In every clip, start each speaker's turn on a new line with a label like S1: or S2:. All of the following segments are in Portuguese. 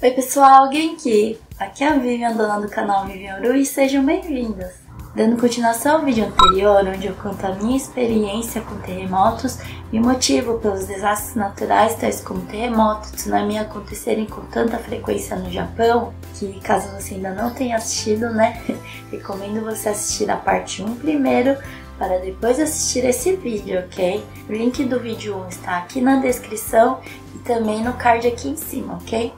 S1: Oi pessoal, Genki! Aqui é a Vivian, dona do canal Vivian Uru, e sejam bem-vindas! Dando continuação ao vídeo anterior, onde eu conto a minha experiência com terremotos e o motivo pelos desastres naturais, tais como terremoto e tsunami, acontecerem com tanta frequência no Japão, que caso você ainda não tenha assistido, recomendo você assistir a parte 1 primeiro, para depois assistir esse vídeo, ok? O link do vídeo 1 está aqui na descrição e também no card aqui em cima, ok?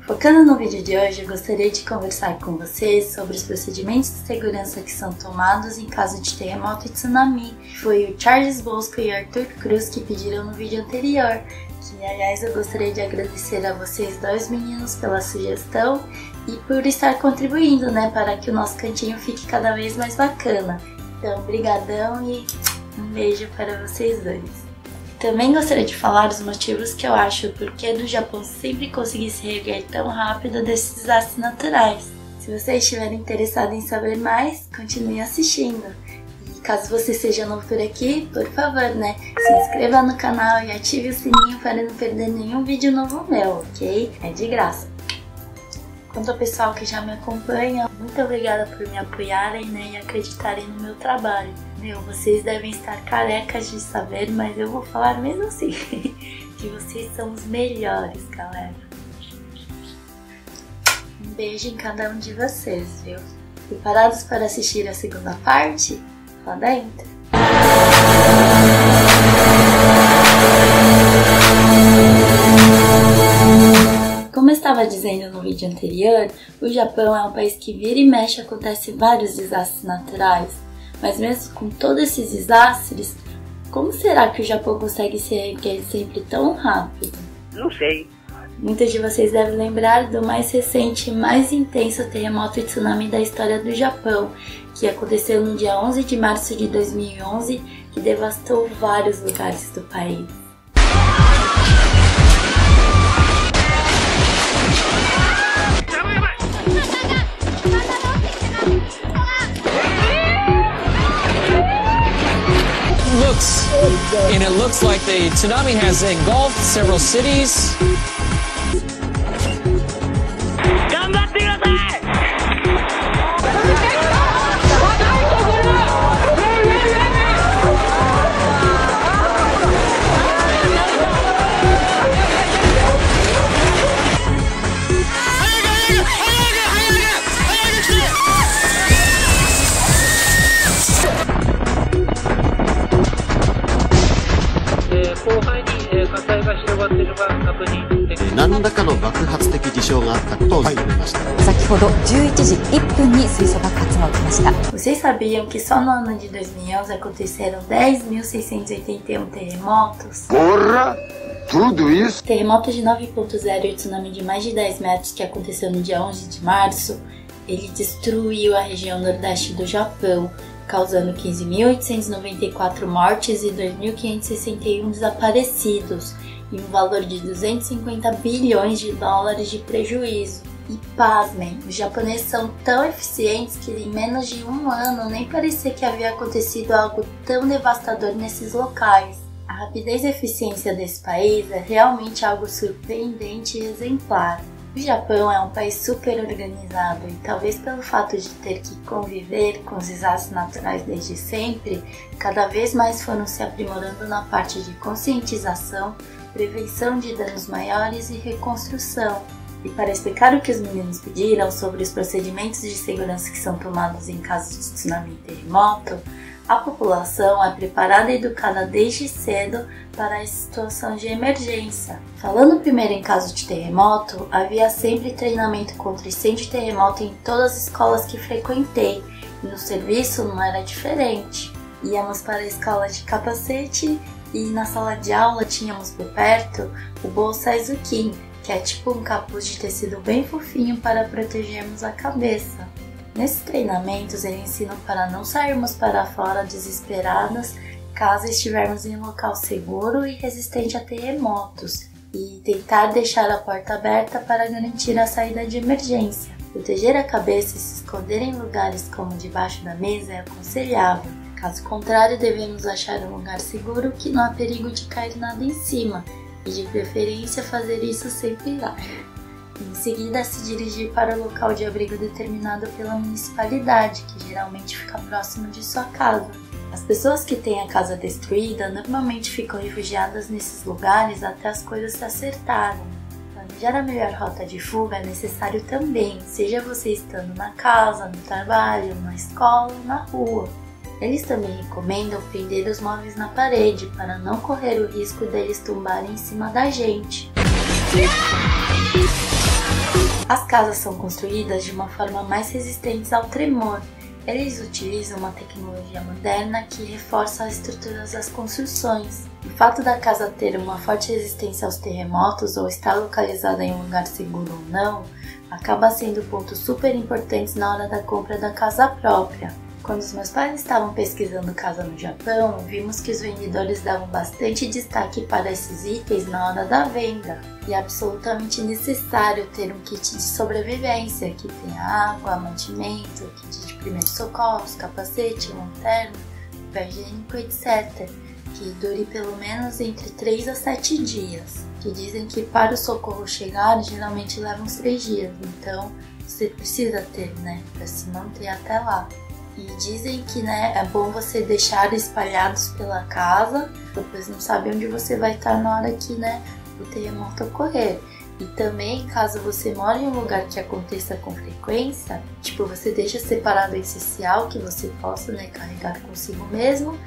S1: Focando no vídeo de hoje, eu gostaria de conversar com vocês sobre os procedimentos de segurança que são tomados em caso de terremoto e tsunami. Foi o Charles Bosco e Arthur Cruz que pediram no vídeo anterior, que aliás eu gostaria de agradecer a vocês dois meninos pela sugestão e por estar contribuindo, para que o nosso cantinho fique cada vez mais bacana. Então, brigadão e um beijo para vocês dois. Também gostaria de falar os motivos que eu acho o porquê do Japão sempre conseguir se reerguer tão rápido desses desastres naturais. Se você estiver interessado em saber mais, continue assistindo. E caso você seja novo por aqui, por favor, se inscreva no canal e ative o sininho para não perder nenhum vídeo novo meu, ok? É de graça. Quanto ao pessoal que já me acompanha, muito obrigada por me apoiarem e acreditarem no meu trabalho. Vocês devem estar carecas de saber, mas eu vou falar mesmo assim, que vocês são os melhores, galera. Um beijo em cada um de vocês, viu? Preparados para assistir a segunda parte? Lá dentro! Como eu estava dizendo no vídeo anterior, o Japão é um país que vira e mexe acontece vários desastres naturais. Mas mesmo com todos esses desastres, como será que o Japão consegue se erguer sempre tão rápido?
S2: Não sei.
S1: Muitos de vocês devem lembrar do mais recente e mais intenso terremoto e tsunami da história do Japão, que aconteceu no dia 11 de março de 2011, que devastou vários lugares do país.
S3: And it looks like the tsunami has engulfed several cities.
S1: Vocês sabiam que só no ano de 2011 aconteceram 10.681 terremotos?
S4: Porra! Tudo isso?
S1: O terremoto de 9.0 e o tsunami de mais de 10 metros que aconteceu no dia 11 de março, ele destruiu a região nordeste do Japão, causando 15.894 mortes e 2.561 desaparecidos, e um valor de 250 bilhões de dólares de prejuízo. E pasmem, os japoneses são tão eficientes que em menos de um ano nem parecia que havia acontecido algo tão devastador nesses locais. A rapidez e eficiência desse país é realmente algo surpreendente e exemplar. O Japão é um país super organizado e talvez pelo fato de ter que conviver com os desastres naturais desde sempre, cada vez mais foram se aprimorando na parte de conscientização, prevenção de danos maiores e reconstrução. E para explicar o que os meninos pediram sobre os procedimentos de segurança que são tomados em caso de tsunami e terremoto, a população é preparada e educada desde cedo para a situação de emergência. Falando primeiro em caso de terremoto, havia sempre treinamento contra incêndio e terremoto em todas as escolas que frequentei, e no serviço não era diferente. Íamos para a escola de capacete e na sala de aula tínhamos por perto o Bolsaizukin, que é tipo um capuz de tecido bem fofinho para protegermos a cabeça. Nesses treinamentos eles ensinam para não sairmos para fora desesperadas caso estivermos em um local seguro e resistente a terremotos, e tentar deixar a porta aberta para garantir a saída de emergência. Proteger a cabeça e se esconder em lugares como debaixo da mesa é aconselhável. Caso contrário, devemos achar um lugar seguro que não há perigo de cair nada em cima, e de preferência fazer isso sem pirar. Em seguida, se dirigir para o local de abrigo determinado pela municipalidade, que geralmente fica próximo de sua casa. As pessoas que têm a casa destruída normalmente ficam refugiadas nesses lugares até as coisas se acertarem. Planejar a melhor rota de fuga é necessário também, seja você estando na casa, no trabalho, na escola ou na rua. Eles também recomendam prender os móveis na parede para não correr o risco deles tombarem em cima da gente. As casas são construídas de uma forma mais resistente ao tremor. Eles utilizam uma tecnologia moderna que reforça as estruturas das construções. O fato da casa ter uma forte resistência aos terremotos ou estar localizada em um lugar seguro ou não, acaba sendo pontos super importantes na hora da compra da casa própria. Quando os meus pais estavam pesquisando casa no Japão, vimos que os vendedores davam bastante destaque para esses itens na hora da venda. E é absolutamente necessário ter um kit de sobrevivência, que tenha água, mantimento, kit de primeiros socorros, capacete, lanterna, papel higiênico, etc. Que dure pelo menos entre 3 a 7 dias. Que dizem que para o socorro chegar, geralmente leva uns 3 dias. Então, você precisa ter, para se manter até lá. E dizem que, é bom você deixar espalhados pela casa, depois não sabe onde você vai estar na hora que, o terremoto ocorrer. E também, caso você mora em um lugar que aconteça com frequência, você deixa separado o essencial que você possa, carregar consigo mesmo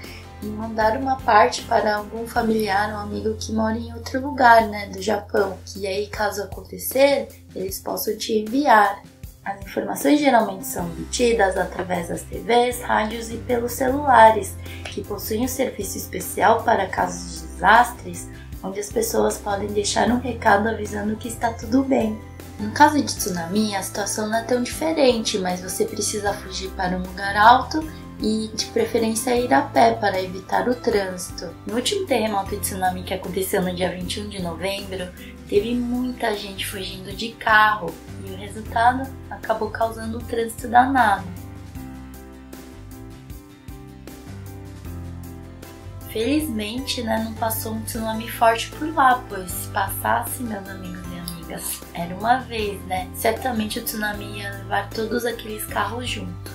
S1: e mandar uma parte para algum familiar ou amigo que mora em outro lugar, do Japão, que aí, caso acontecer, eles possam te enviar. As informações geralmente são obtidas através das TVs, rádios e pelos celulares, que possuem um serviço especial para casos de desastres, onde as pessoas podem deixar um recado avisando que está tudo bem. No caso de tsunami, a situação não é tão diferente, mas você precisa fugir para um lugar alto e, de preferência, ir a pé para evitar o trânsito. No último terremoto e tsunami que aconteceu no dia 21 de novembro, teve muita gente fugindo de carro e o resultado acabou causando um trânsito danado. Felizmente, não passou um tsunami forte por lá, pois se passasse, meus amigos e amigas, era uma vez, certamente o tsunami ia levar todos aqueles carros junto.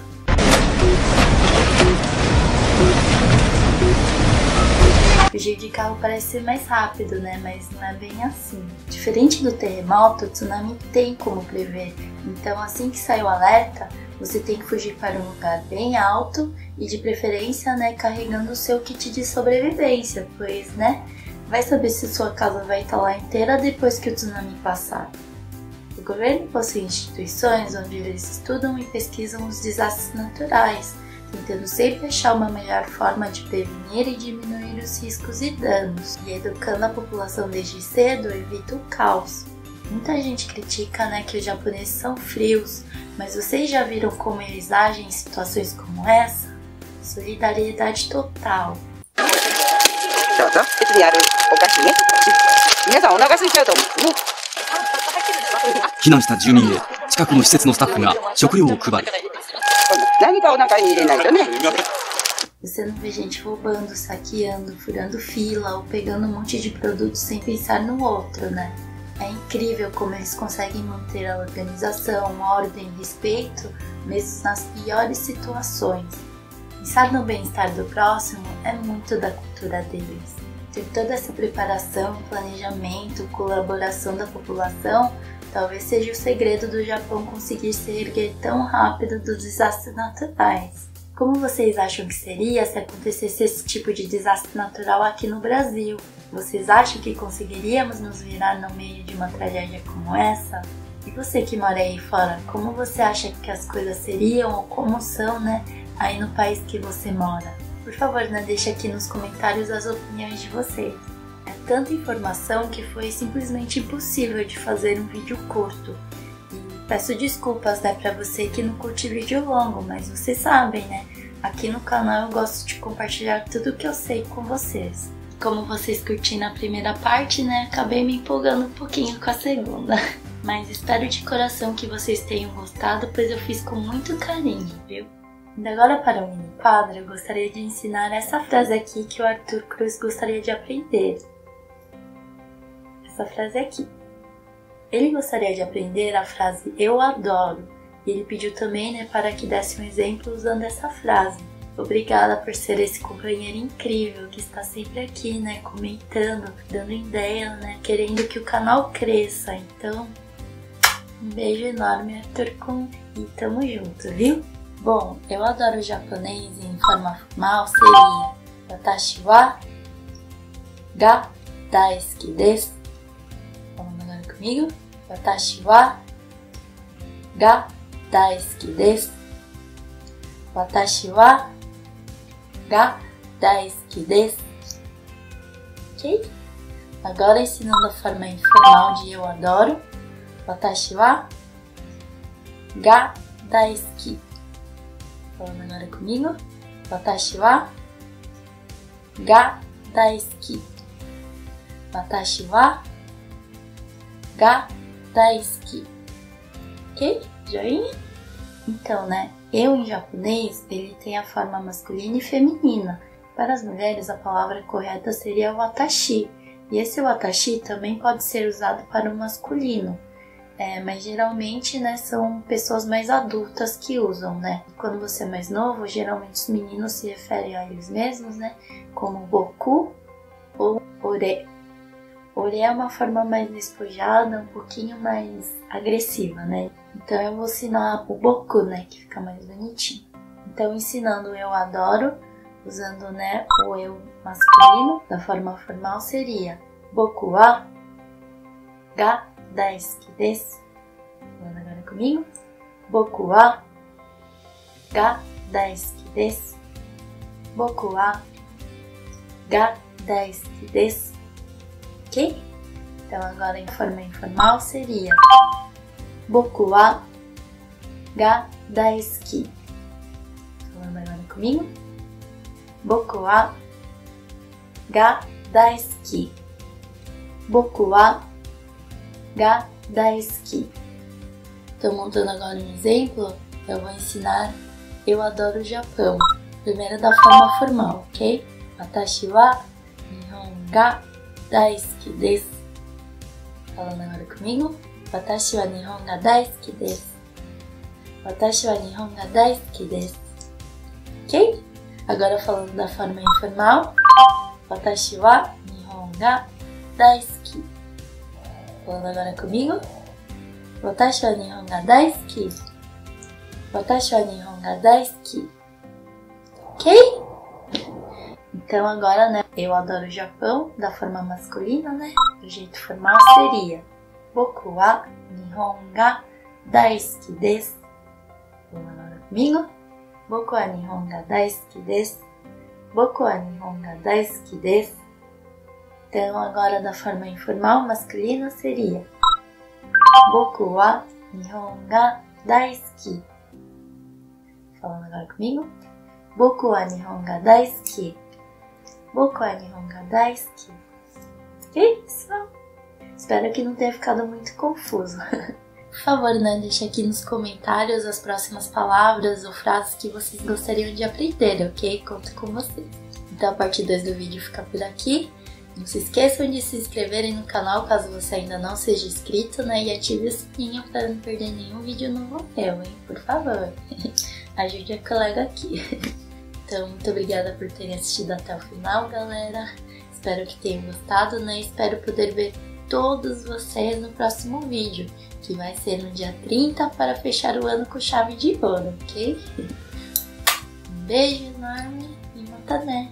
S1: Fugir de carro parece ser mais rápido, mas não é bem assim. Diferente do terremoto, o tsunami tem como prever. Então, assim que sai o alerta, você tem que fugir para um lugar bem alto e, de preferência, carregando o seu kit de sobrevivência, pois, vai saber se sua casa vai estar lá inteira depois que o tsunami passar. O governo possui instituições onde eles estudam e pesquisam os desastres naturais, tentando sempre achar uma melhor forma de prevenir e diminuir os riscos e danos, e educando a população desde cedo evita o caos. Muita gente critica, que os japoneses são frios, mas vocês já viram como eles agem em situações como essa? Solidariedade total.
S2: 避難した住民へ近くの施設のスタッフが食料を配る。何かお腹に入れないとね。
S1: Você não vê gente roubando, saqueando, furando fila ou pegando um monte de produtos sem pensar no outro, É incrível como eles conseguem manter a organização, ordem e respeito, mesmo nas piores situações. Pensar no bem-estar do próximo é muito da cultura deles. Ter toda essa preparação, planejamento, colaboração da população, talvez seja o segredo do Japão conseguir se erguer tão rápido dos desastres naturais. Como vocês acham que seria se acontecesse esse tipo de desastre natural aqui no Brasil? Vocês acham que conseguiríamos nos virar no meio de uma tragédia como essa? E você que mora aí fora, como você acha que as coisas seriam ou como são, aí no país que você mora? Por favor, deixe aqui nos comentários as opiniões de vocês. É tanta informação que foi simplesmente impossível de fazer um vídeo curto. E peço desculpas, pra você que não curte vídeo longo, mas vocês sabem, Aqui no canal eu gosto de compartilhar tudo que eu sei com vocês. Como vocês curtiram a primeira parte, acabei me empolgando um pouquinho com a segunda. Mas espero de coração que vocês tenham gostado, pois eu fiz com muito carinho, viu? E agora, para o mini quadro, eu gostaria de ensinar essa frase aqui que o Arthur Cruz gostaria de aprender. Essa frase aqui. ele gostaria de aprender a frase eu adoro. E ele pediu também, né, para que desse um exemplo usando essa frase. Obrigada por ser esse companheiro incrível que está sempre aqui, né, comentando, dando ideia, né, querendo que o canal cresça. Então, um beijo enorme, Arthur Kun, e tamo junto, viu? Bom, eu adoro japonês em forma formal seria Watashi wa ga daisuki desu. Falando agora comigo. Watashi wa ga daisuki desu. Watashi wa ga daisuki desu. Ok? Agora ensinando a forma informal de eu adoro. Watashi wa ga daisuki. Falando agora comigo. Watashi wa ga daisuki. Watashi wa ga daisuki. Ok? Joinha? Então, né? Eu em japonês, ele tem a forma masculina e feminina. Para as mulheres, a palavra correta seria watashi. E esse watashi também pode ser usado para o masculino. Mas geralmente, né, são pessoas mais adultas que usam, né? E quando você é mais novo, geralmente os meninos se referem a eles mesmos, né? Como boku ou ore. Ore é uma forma mais despojada, um pouquinho mais agressiva, né? Então eu vou ensinar o boku, né? Que fica mais bonitinho. Então ensinando eu adoro, usando, né, o eu masculino, da forma formal seria boku wa ga daisuki desu. Falando agora comigo. Boku wa ga daisuki desu. Boku wa ga daisuki desu. Ok? Então agora em forma informal seria boku wa ga daisuki. Falando agora comigo. Boku wa ga daisuki. Boku wa ga daisuki. Então, montando agora um exemplo, eu vou ensinar eu adoro o Japão. Primeiro da forma formal, ok? Watashi wa Nihon ga daisuki desu. Falando agora comigo. Watashi wa Nihon ga daisuki desu. Watashi wa Nihon ga daisuki desu. Ok? Agora falando da forma informal. Watashi wa Nihon ga daisuki. Falando agora comigo. Watashi wa Nihon ga daisuki. Watashi wa Nihon ga daisuki. Ok? Então agora, né, eu adoro o Japão, da forma masculina, né? Do jeito formal seria boku wa Nihon ga daisuki desu. Falando agora comigo. Boku wa Nihon ga daisuki desu. Boku wa Nihon ga daisuki desu. Então agora da forma informal masculina seria boku wa Nihon ga daisuki. Falando agora comigo. Boku wa Nihon ga daisuki. Boku wa Nihon ga daisuki. Ok, pessoal? Espero que não tenha ficado muito confuso. Por favor, né, deixe aqui nos comentários as próximas palavras ou frases que vocês gostariam de aprender, ok? Conto com vocês. Então a parte 2 do vídeo fica por aqui. Não se esqueçam de se inscreverem no canal caso você ainda não seja inscrito, né? E ative o sininho para não perder nenhum vídeo novo meu, hein? Por favor. Ajude a colega aqui. Então, muito obrigada por terem assistido até o final, galera. Espero que tenham gostado, né? Espero poder ver todos vocês no próximo vídeo, que vai ser no dia 30 para fechar o ano com chave de ouro, ok? Um beijo enorme e matané!